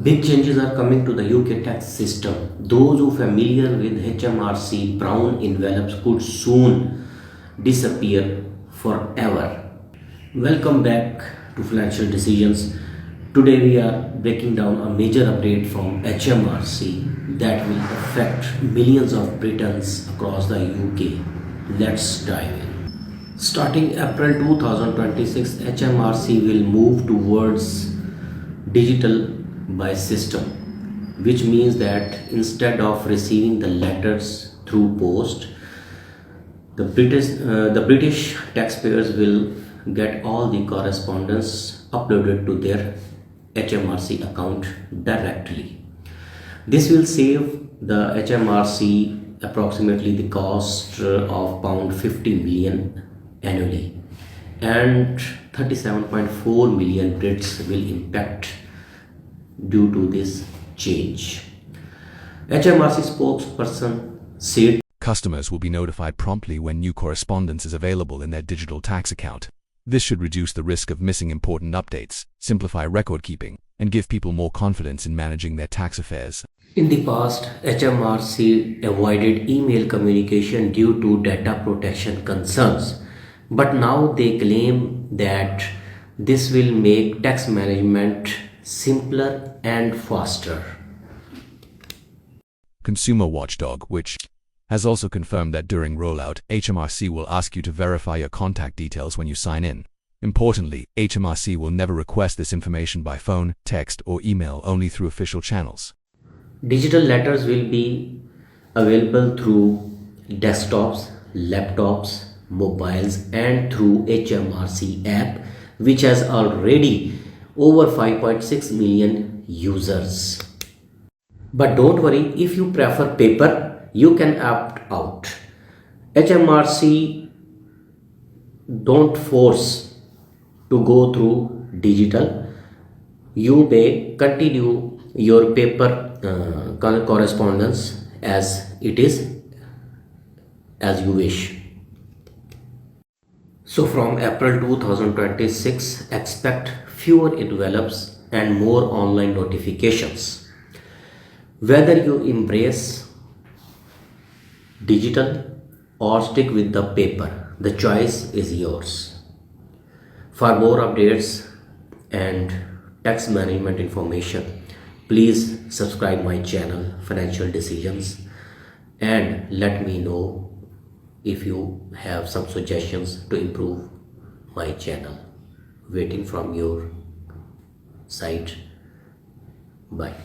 Big changes are coming to the UK tax system. Those who familiar with HMRC brown envelopes could soon disappear forever. Welcome back to Financial Decisions. Today we are breaking down a major update from HMRC that will affect millions of Britons across the UK. Let's dive in. Starting April 2026, HMRC will move towards digital by system, which means that instead of receiving the letters through post, the British taxpayers will get all the correspondence uploaded to their HMRC account directly. This will save the HMRC approximately the cost of pound 50 million annually, and 37.4 million Brits will impact due to this change. HMRC spokesperson said customers will be notified promptly when new correspondence is available in their digital tax account. This should reduce the risk of missing important updates, simplify record keeping, and give people more confidence in managing their tax affairs. in the past, HMRC avoided email communication due to data protection concerns, but now they claim that this will make tax management simpler and faster. Consumer Watchdog, which has also confirmed that during rollout, HMRC will ask you to verify your contact details when you sign in. Importantly, HMRC will never request this information by phone, text, or email, only through official channels. Digital letters will be available through desktops, laptops, mobiles, and through HMRC app, which has already over 5.6 million users. But don't worry, if you prefer paper, you can opt out. HMRC don't force to go through digital. You may continue your paper correspondence as it is, as you wish. So from April 2026, expect fewer envelopes and more online notifications. Whether you embrace digital or stick with the paper, the choice is yours. For more updates and tax management information, please subscribe my channel Financial Decisions, and let me know if you have some suggestions to improve my channel. Waiting from your side. Bye.